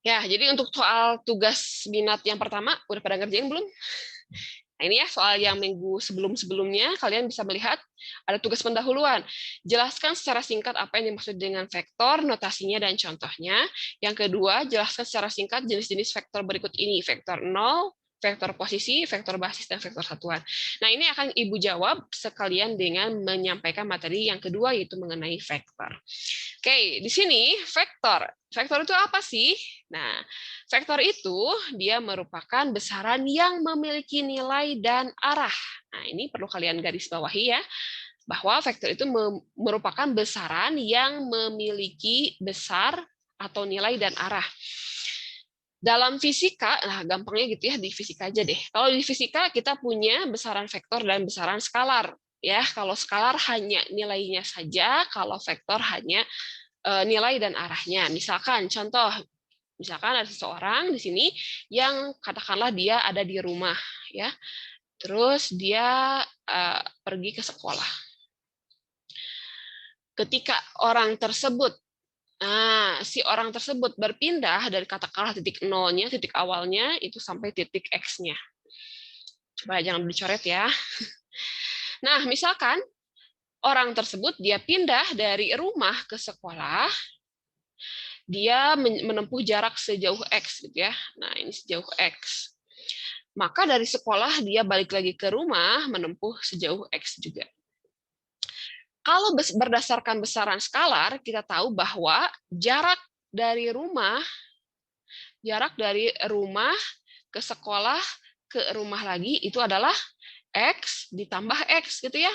Ya, jadi untuk soal tugas minat yang pertama, udah pada ngerjain belum? Nah, ini ya soal yang minggu sebelum-sebelumnya, kalian bisa melihat ada tugas pendahuluan. Jelaskan secara singkat apa yang dimaksud dengan vektor, notasinya, dan contohnya. Yang kedua, jelaskan secara singkat jenis-jenis vektor berikut ini. Vektor 0, vektor posisi, vektor basis, dan vektor satuan. Nah, ini akan Ibu jawab sekalian dengan menyampaikan materi yang kedua, yaitu mengenai vektor. Oke, di sini vektor. Vektor itu apa sih? Nah, vektor itu dia merupakan besaran yang memiliki nilai dan arah. Nah, ini perlu kalian garis bawahi ya, bahwa vektor itu merupakan besaran yang memiliki besar atau nilai dan arah. Dalam fisika, nah gampangnya gitu ya, di fisika aja deh. Kalau di fisika kita punya besaran vektor dan besaran skalar. Ya, kalau skalar hanya nilainya saja, kalau vektor hanya nilai dan arahnya. Misalkan ada seseorang di sini yang katakanlah dia ada di rumah, ya, terus dia pergi ke sekolah. Ketika orang tersebut, si orang tersebut berpindah dari katakanlah titik nolnya, titik awalnya itu sampai titik X-nya. Coba jangan dicoret ya. Nah, misalkan orang tersebut dia pindah dari rumah ke sekolah, dia menempuh jarak sejauh X gitu ya. Nah, ini sejauh X. Maka dari sekolah dia balik lagi ke rumah menempuh sejauh X juga. Kalau berdasarkan besaran skalar, kita tahu bahwa jarak dari rumah ke sekolah ke rumah lagi itu adalah X ditambah X gitu ya.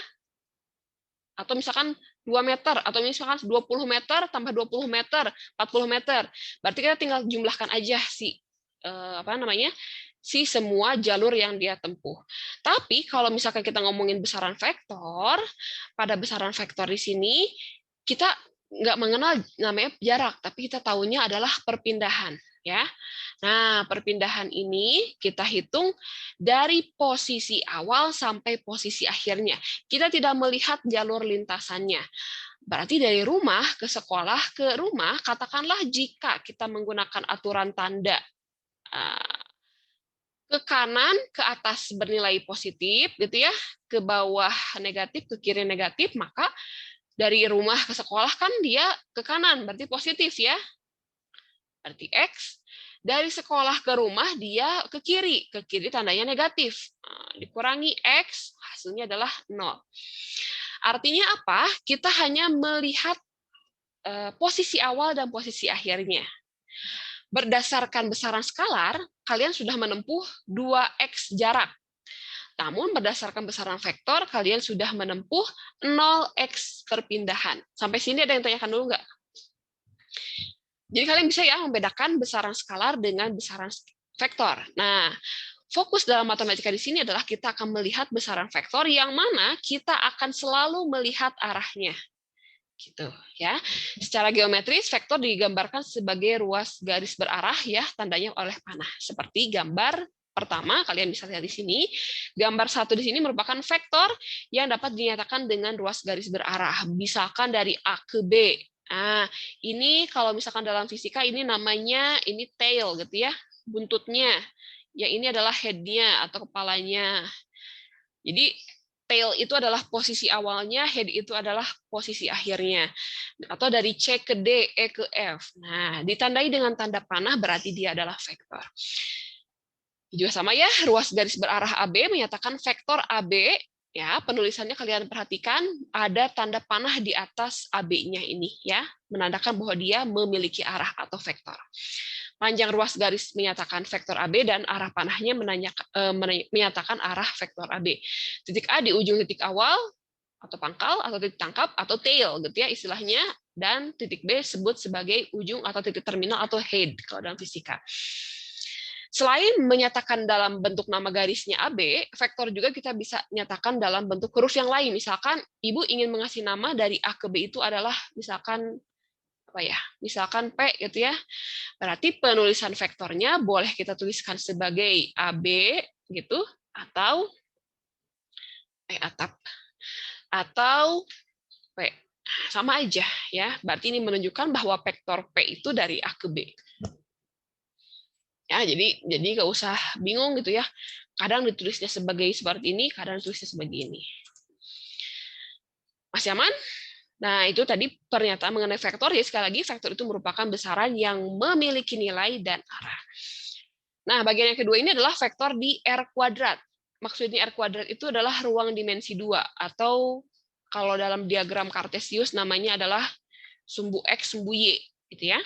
Atau misalkan 2 meter, atau misalkan 20 meter tambah 20 meter, 40 meter. Berarti kita tinggal jumlahkan aja si semua jalur yang dia tempuh. Tapi kalau misalkan kita ngomongin besaran vektor, pada besaran vektor di sini kita nggak mengenal namanya jarak, tapi kita tahunya adalah perpindahan, ya. Nah, perpindahan ini kita hitung dari posisi awal sampai posisi akhirnya. Kita tidak melihat jalur lintasannya. Berarti dari rumah ke sekolah ke rumah, katakanlah jika kita menggunakan aturan tanda ke kanan ke atas bernilai positif gitu ya, ke bawah negatif, ke kiri negatif, maka dari rumah ke sekolah kan dia ke kanan, berarti positif ya. Berarti X. Dari sekolah ke rumah dia ke kiri tandanya negatif. Dikurangi X, hasilnya adalah 0. Artinya apa? Kita hanya melihat posisi awal dan posisi akhirnya. Berdasarkan besaran skalar, kalian sudah menempuh 2X jarak. Namun berdasarkan besaran vektor, kalian sudah menempuh 0X perpindahan. Sampai sini ada yang tanyakan dulu nggak? Jadi kalian bisa ya membedakan besaran skalar dengan besaran vektor. Nah, fokus dalam matematika di sini adalah kita akan melihat besaran vektor yang mana kita akan selalu melihat arahnya. Gitu ya. Secara geometris vektor digambarkan sebagai ruas garis berarah ya, tandanya oleh panah. Seperti gambar pertama kalian bisa lihat di sini. Gambar 1 di sini merupakan vektor yang dapat dinyatakan dengan ruas garis berarah. Misalkan dari A ke B. Nah, ini kalau misalkan dalam fisika ini namanya ini tail gitu ya, buntutnya. Yang ini adalah head-nya atau kepalanya. Jadi tail itu adalah posisi awalnya, head itu adalah posisi akhirnya. Atau dari C ke D, E ke F. Nah, ditandai dengan tanda panah berarti dia adalah vektor. Juga sama ya, ruas garis berarah AB menyatakan vektor AB, ya, penulisannya kalian perhatikan ada tanda panah di atas AB-nya ini ya, menandakan bahwa dia memiliki arah atau vektor. Panjang ruas garis menyatakan vektor AB dan arah panahnya menyatakan arah vektor AB. Titik A di ujung titik awal atau pangkal atau titik tangkap atau tail gitu ya istilahnya, dan titik B sebut sebagai ujung atau titik terminal atau head kalau dalam fisika. Selain menyatakan dalam bentuk nama garisnya AB, vektor juga kita bisa nyatakan dalam bentuk huruf yang lain. Misalkan Ibu ingin mengasih nama dari A ke B itu adalah misalkan apa ya? Misalkan P gitu ya. Berarti penulisan vektornya boleh kita tuliskan sebagai AB gitu atau atau P. Sama aja ya. Berarti ini menunjukkan bahwa vektor P itu dari A ke B. Ya, jadi nggak usah bingung gitu ya. Kadang ditulisnya sebagai seperti ini, kadang ditulisnya sebagai ini. Masih aman? Nah, itu tadi pernyataan mengenai vektor. Ya, sekali lagi, vektor itu merupakan besaran yang memiliki nilai dan arah. Nah, bagian yang kedua ini adalah vektor di R kuadrat. Maksudnya R kuadrat itu adalah ruang dimensi 2, atau kalau dalam diagram Kartesius namanya adalah sumbu X, sumbu Y. Gitu ya.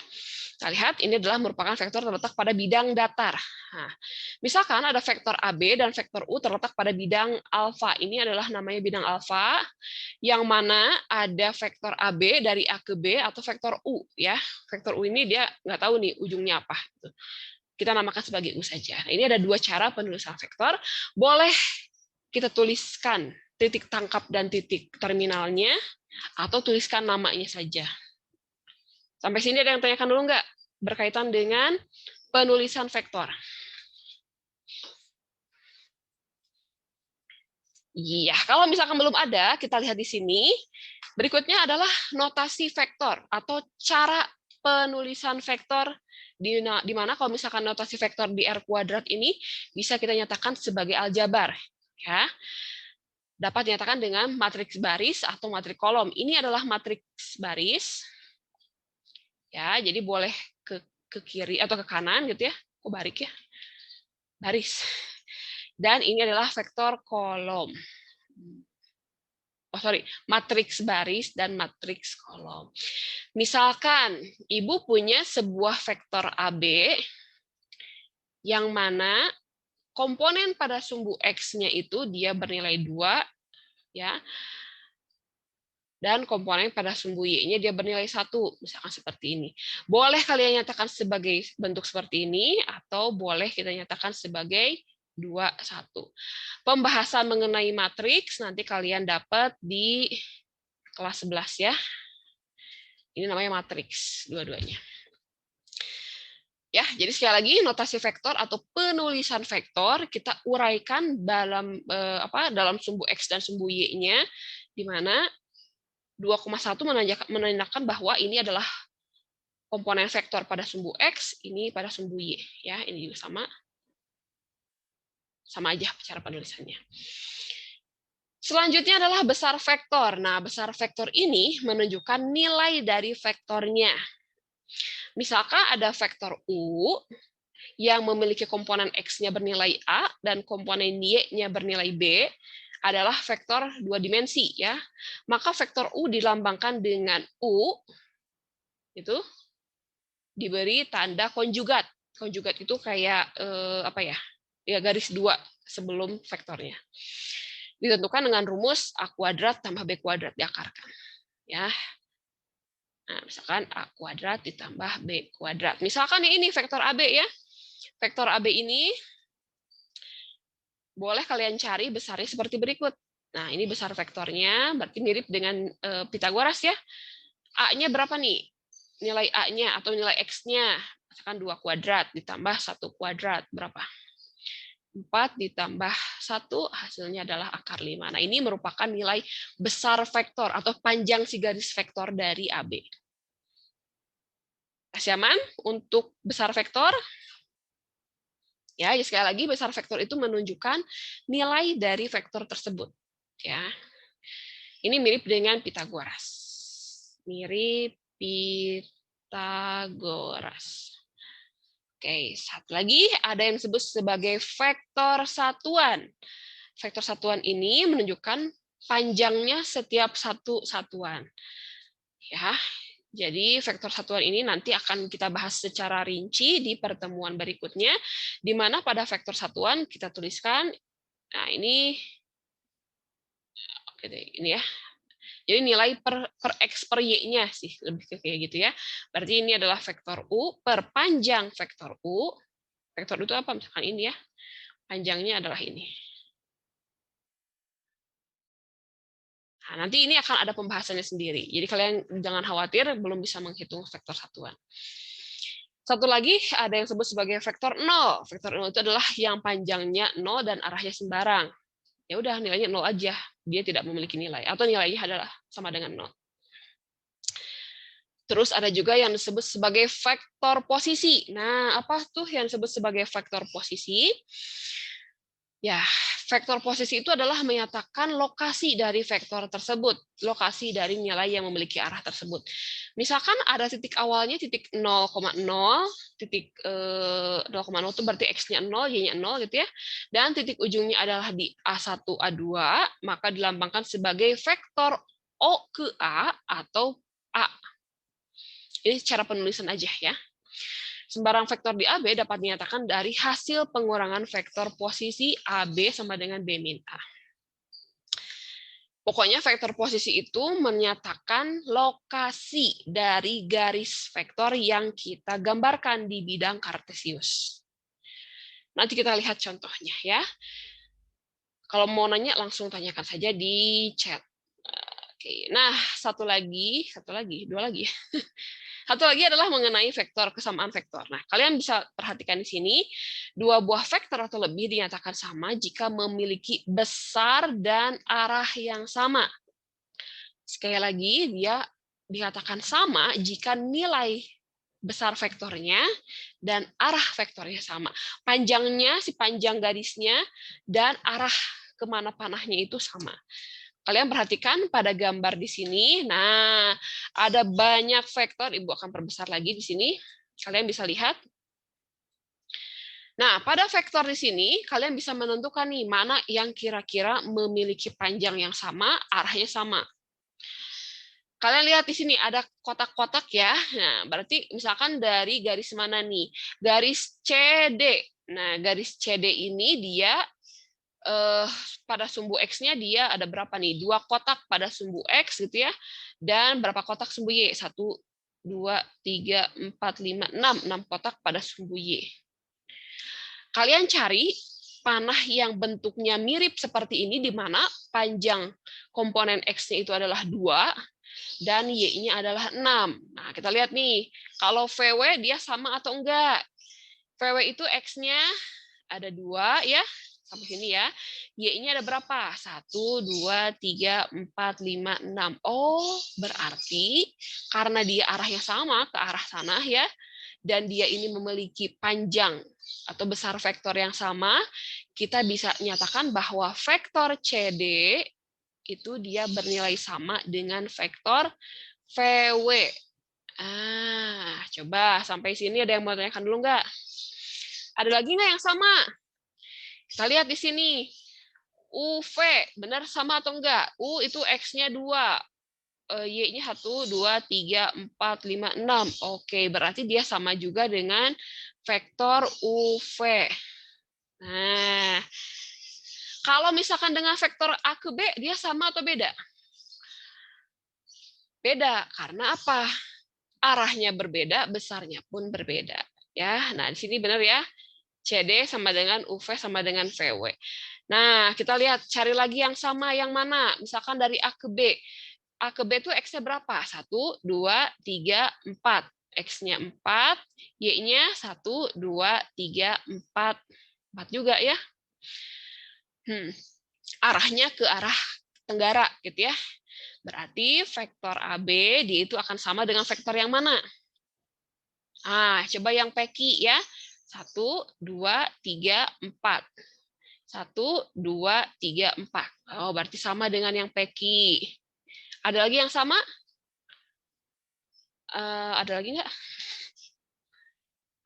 Kita lihat, ini adalah merupakan vektor terletak pada bidang datar. Nah, misalkan ada vektor AB dan vektor U terletak pada bidang alfa. Ini adalah namanya bidang alfa, yang mana ada vektor AB dari A ke B atau vektor U. Ya, vektor U ini dia nggak tahu nih ujungnya apa. Kita namakan sebagai U saja. Nah, ini ada dua cara penulisan vektor. Boleh kita tuliskan titik tangkap dan titik terminalnya, atau tuliskan namanya saja. Sampai sini ada yang tanyakan dulu nggak? Berkaitan dengan penulisan vektor. Iya, kalau misalkan belum ada, kita lihat di sini. Berikutnya adalah notasi vektor atau cara penulisan vektor di mana kalau misalkan notasi vektor di R kuadrat ini bisa kita nyatakan sebagai aljabar. Ya. Dapat dinyatakan dengan matriks baris atau matriks kolom. Ini adalah matriks baris. Ya, jadi boleh ke kiri atau ke kanan gitu ya. Kok barik ya? Baris. Dan ini adalah vektor kolom. Matriks baris dan matriks kolom. Misalkan Ibu punya sebuah vektor AB yang mana komponen pada sumbu X-nya itu dia bernilai 2, ya. Dan komponen pada sumbu Y-nya dia bernilai 1, misalkan seperti ini. Boleh kalian nyatakan sebagai bentuk seperti ini, atau boleh kita nyatakan sebagai 2, 1. Pembahasan mengenai matriks nanti kalian dapat di kelas 11 ya. Ini namanya matriks dua-duanya. Ya, jadi sekali lagi notasi vektor atau penulisan vektor kita uraikan dalam dalam sumbu X dan sumbu Y-nya, di mana 2,1 menandakan bahwa ini adalah komponen vektor pada sumbu X, ini pada sumbu Y. Ya, ini juga sama aja cara penulisannya. Selanjutnya adalah besar vektor. Nah, besar vektor ini menunjukkan nilai dari vektornya. Misalkan ada vektor U yang memiliki komponen X-nya bernilai A dan komponen Y-nya bernilai B, adalah vektor dua dimensi, ya. Maka vektor U dilambangkan dengan U, itu diberi tanda konjugat. Konjugat itu kayak ya garis 2 sebelum vektornya. Ditentukan dengan rumus A kuadrat tambah B kuadrat diakarkan. Ya. Nah, misalkan A kuadrat ditambah B kuadrat. Misalkan ini vektor AB ya. Vektor AB ini boleh kalian cari besarnya seperti berikut. Nah, ini besar vektornya, berarti mirip dengan Pitagoras ya. A-nya berapa nih? Nilai A-nya atau nilai X-nya. Misalkan 2 kuadrat ditambah 1 kuadrat, berapa? 4 ditambah 1, hasilnya adalah akar 5. Nah, ini merupakan nilai besar vektor atau panjang si garis vektor dari AB. Masih aman untuk besar vektor? Ya, sekali lagi besar vektor itu menunjukkan nilai dari vektor tersebut. Ya, ini mirip dengan Pitagoras. Mirip Pitagoras. Oke, satu lagi ada yang disebut sebagai vektor satuan. Vektor satuan ini menunjukkan panjangnya setiap satu satuan. Ya, jadi vektor satuan ini nanti akan kita bahas secara rinci di pertemuan berikutnya, di mana pada vektor satuan kita tuliskan, nah ini ya. Jadi nilai per X per Y-nya sih, lebih ke kayak gitu ya. Berarti ini adalah vektor U per panjang vektor U. Vektor U itu apa? Misalkan ini ya. Panjangnya adalah ini. Nah, nanti ini akan ada pembahasannya sendiri. Jadi kalian jangan khawatir belum bisa menghitung vektor satuan. Satu lagi ada yang disebut sebagai vektor 0. Vektor 0 itu adalah yang panjangnya 0 dan arahnya sembarang. Ya udah, nilainya 0 aja. Dia tidak memiliki nilai. Atau nilainya adalah sama dengan 0. Terus ada juga yang disebut sebagai vektor posisi. Nah, apa tuh yang disebut sebagai vektor posisi? Ya, vektor posisi itu adalah menyatakan lokasi dari vektor tersebut, lokasi dari nilai yang memiliki arah tersebut. Misalkan ada titik awalnya titik 0,0, titik 0,0 itu berarti x-nya 0, y-nya 0 gitu ya. Dan titik ujungnya adalah di A1, A2, maka dilambangkan sebagai vektor O ke A atau A. Ini cara penulisan aja ya. Sembarang vektor di AB dapat dinyatakan dari hasil pengurangan vektor posisi AB sama dengan B min A. Pokoknya vektor posisi itu menyatakan lokasi dari garis vektor yang kita gambarkan di bidang kartesius. Nanti kita lihat contohnya ya. Kalau mau nanya langsung tanyakan saja di chat. Oke. Nah, dua lagi. Satu lagi adalah mengenai vektor, kesamaan vektor. Nah, kalian bisa perhatikan di sini, dua buah vektor atau lebih dinyatakan sama jika memiliki besar dan arah yang sama. Sekali lagi, dia dikatakan sama jika nilai besar vektornya dan arah vektornya sama. Panjangnya, si panjang garisnya, dan arah kemana panahnya itu sama. Kalian perhatikan pada gambar di sini. Nah, ada banyak vektor. Ibu akan perbesar lagi di sini. Kalian bisa lihat. Nah, pada vektor di sini, kalian bisa menentukan nih mana yang kira-kira memiliki panjang yang sama, arahnya sama. Kalian lihat di sini ada kotak-kotak ya. Nah, berarti misalkan dari garis mana nih? Garis CD. Nah, garis CD ini dia pada sumbu X-nya dia ada berapa nih? 2 kotak pada sumbu X gitu ya. Dan berapa kotak sumbu Y? 1, 2, 3, 4, 5, 6. 6 kotak pada sumbu Y. Kalian cari panah yang bentuknya mirip seperti ini di mana panjang komponen X-nya itu adalah 2 dan Y-nya adalah 6. Nah, kita lihat nih. Kalau VW dia sama atau enggak? VW itu X-nya ada 2 ya. Sampai sini ya. Y-nya ada berapa? 1, 2, 3, 4, 5, 6. Oh, berarti karena dia arahnya sama ke arah sana ya, dan dia ini memiliki panjang atau besar vektor yang sama, kita bisa nyatakan bahwa vektor CD itu dia bernilai sama dengan vektor VW. Coba sampai sini ada yang mau tanyakan dulu nggak? Ada lagi nggak yang sama? Kita lihat di sini. UV, benar sama atau enggak? U itu X-nya 2. Y-nya 1, 2, 3, 4, 5, 6. Oke, berarti dia sama juga dengan vektor UV. Nah, kalau misalkan dengan vektor A ke B, dia sama atau beda? Beda, karena apa? Arahnya berbeda, besarnya pun berbeda. Ya, nah di sini benar ya. CD sama dengan UV sama dengan VW. Nah, kita lihat cari lagi yang sama yang mana? Misalkan dari A ke B. A ke B itu X-nya berapa? 1, 2, 3, 4. X-nya 4, Y-nya 1, 2, 3, 4. 4 juga ya. Arahnya ke arah tenggara gitu ya. Berarti vektor AB dia itu akan sama dengan vektor yang mana? Coba yang peki ya. 1, 2, 3, 4. 1, 2, 3, 4. Oh, berarti sama dengan yang peki. Ada lagi yang sama? Ada lagi nggak?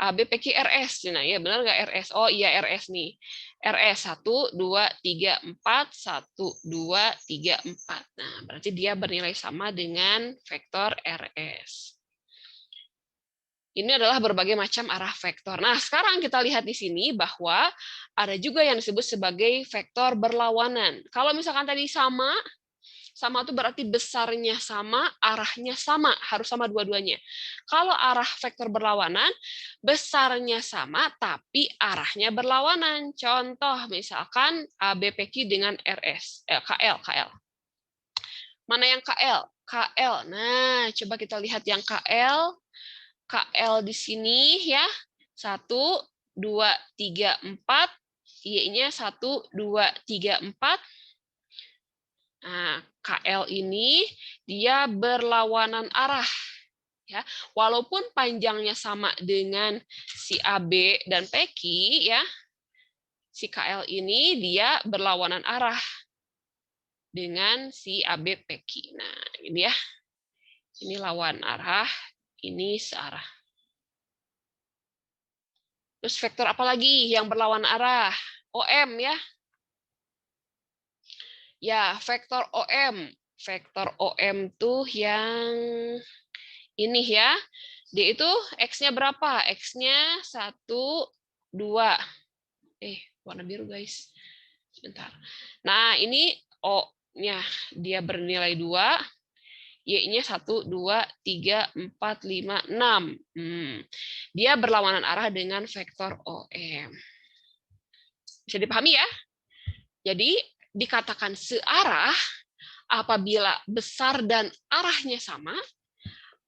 AB, PQ, RS. Nah, ya benar nggak RS? Oh iya, RS nih. RS 1, 2, 3, 4. 1, 2, 3, 4. Nah, berarti dia bernilai sama dengan vektor RS. Ini adalah berbagai macam arah vektor. Nah, sekarang kita lihat di sini bahwa ada juga yang disebut sebagai vektor berlawanan. Kalau misalkan tadi sama itu berarti besarnya sama, arahnya sama, harus sama dua-duanya. Kalau arah vektor berlawanan, besarnya sama, tapi arahnya berlawanan. Contoh, misalkan ABPQ dengan RS, KL. Mana yang KL? KL. Nah, coba kita lihat yang KL. KL di sini ya. 1, 2, 3, 4. Y-nya 1, 2, 3, 4. Nah, KL ini dia berlawanan arah. Ya, walaupun panjangnya sama dengan si AB dan PQ, ya, si KL ini dia berlawanan arah dengan si AB PQ. Nah, ini ya, ini lawan arah, ini searah. Terus vektor apa lagi yang berlawan arah? OM ya. Ya, vektor OM. Vektor OM tuh yang ini ya. Dia itu X-nya berapa? X-nya 1, 2. Warna biru guys. Sebentar. Nah, ini O-nya dia bernilai 2. Y-nya 1, 2, 3, 4, 5, 6. Dia berlawanan arah dengan vektor OM. Bisa dipahami ya? Jadi, dikatakan searah apabila besar dan arahnya sama,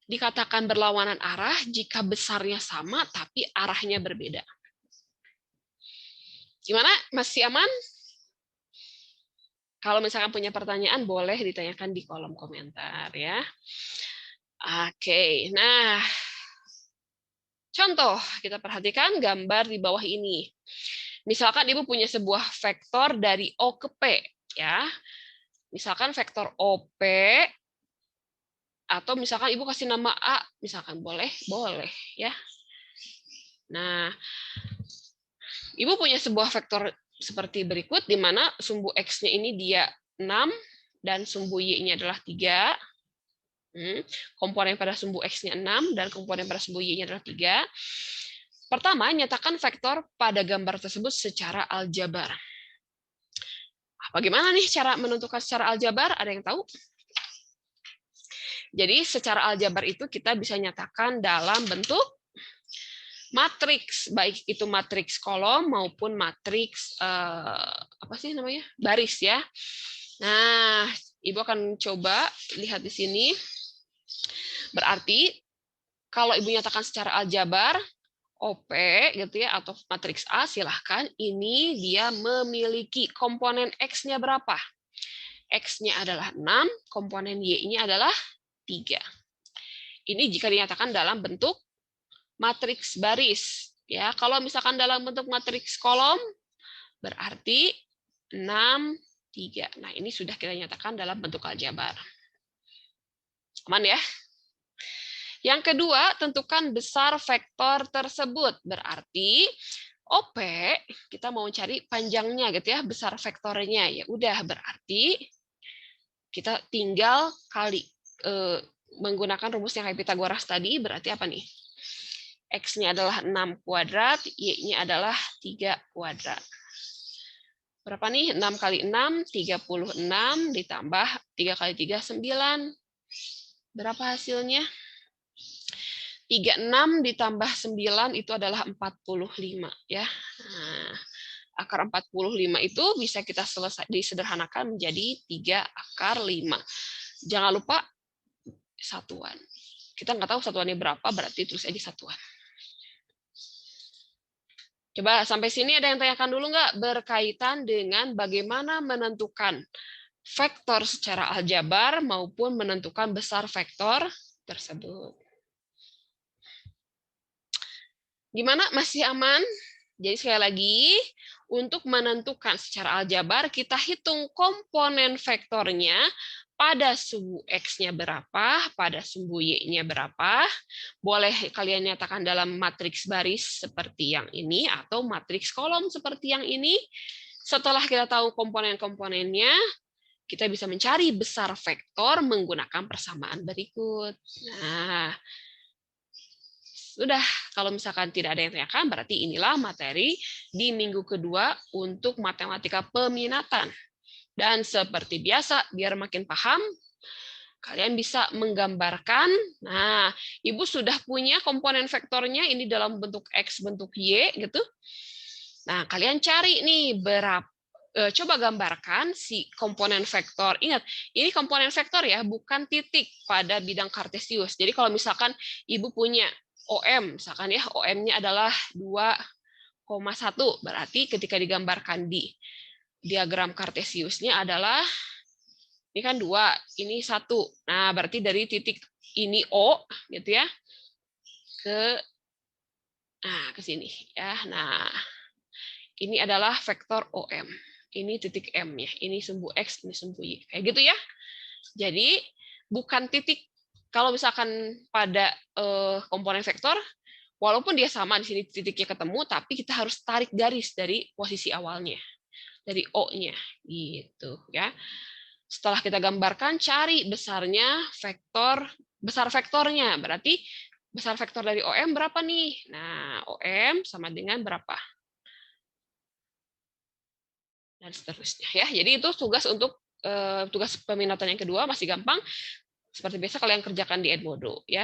dikatakan berlawanan arah jika besarnya sama tapi arahnya berbeda. Gimana? Masih aman? Kalau misalkan punya pertanyaan, boleh ditanyakan di kolom komentar ya. Oke, nah contoh kita perhatikan gambar di bawah ini. Misalkan Ibu punya sebuah vektor dari O ke P ya. Misalkan vektor OP atau misalkan Ibu kasih nama A, misalkan boleh ya. Nah, Ibu punya sebuah vektor seperti berikut, di mana sumbu X-nya ini dia 6, dan sumbu Y-nya adalah 3. Komponen pada sumbu X-nya 6, dan komponen pada sumbu Y-nya adalah 3. Pertama, nyatakan vektor pada gambar tersebut secara aljabar. Bagaimana nih cara menentukan secara aljabar? Ada yang tahu? Jadi secara aljabar itu kita bisa nyatakan dalam bentuk matriks, baik itu matriks kolom maupun matriks baris ya. Nah, Ibu akan coba lihat di sini. Berarti kalau Ibu nyatakan secara aljabar OP gitu ya, atau matriks A, silahkan ini dia memiliki komponen X-nya berapa? X-nya adalah 6, komponen Y-nya adalah 3. Ini jika dinyatakan dalam bentuk matriks baris. Ya, kalau misalkan dalam bentuk matriks kolom, berarti 6, 3. Nah, ini sudah kita nyatakan dalam bentuk aljabar. Aman ya? Yang kedua, tentukan besar vektor tersebut. Berarti OP, kita mau cari panjangnya gitu ya, besar vektornya. Ya udah, berarti kita tinggal kali menggunakan rumus yang kayak Pitagoras tadi, berarti apa nih? X-nya adalah 6 kuadrat, Y-nya adalah 3 kuadrat. Berapa nih? 6 kali 6, 36, ditambah 3 kali 3, 9. Berapa hasilnya? 36 ditambah 9 itu adalah 45. Ya. Nah, akar 45 itu bisa kita disederhanakan menjadi 3 akar 5. Jangan lupa satuan. Kita nggak tahu satuannya berapa, berarti tulis aja satuan. Coba sampai sini ada yang tanyakan dulu nggak berkaitan dengan bagaimana menentukan vektor secara aljabar maupun menentukan besar vektor tersebut. Gimana? Masih aman? Jadi sekali lagi, untuk menentukan secara aljabar, kita hitung komponen vektornya pada sumbu X-nya berapa, pada sumbu Y-nya berapa. Boleh kalian nyatakan dalam matriks baris seperti yang ini, atau matriks kolom seperti yang ini. Setelah kita tahu komponen-komponennya, kita bisa mencari besar vektor menggunakan persamaan berikut. Nah, sudah, kalau misalkan tidak ada yang tanyakan, berarti inilah materi di minggu kedua untuk matematika peminatan. Dan seperti biasa, biar makin paham, kalian bisa menggambarkan. Nah, Ibu sudah punya komponen vektornya, ini dalam bentuk X, bentuk Y, gitu. Nah, kalian cari nih berapa. Coba gambarkan si komponen vektor. Ingat, ini komponen vektor ya, bukan titik pada bidang kartesius. Jadi kalau misalkan Ibu punya OM, misalkan ya, OM-nya adalah 2,1, berarti ketika digambarkan di diagram kartesiusnya adalah Ini kan 2, ini 1. Nah, berarti dari titik ini O gitu ya ke ke sini ya. Nah, ini adalah vektor OM. Ini titik M-nya. Ini sumbu X, ini sumbu Y. Kayak gitu ya. Jadi bukan titik, kalau misalkan pada komponen vektor, walaupun dia sama di sini titiknya ketemu, tapi kita harus tarik garis dari posisi awalnya, dari O-nya gitu ya. Setelah kita gambarkan, cari besarnya vektor, besar vektornya. Berarti besar vektor dari OM berapa nih? Nah, OM sama dengan berapa? Dan seterusnya ya. Jadi itu tugas untuk tugas peminatan yang kedua, masih gampang. Seperti biasa kalian kerjakan di Edmodo ya.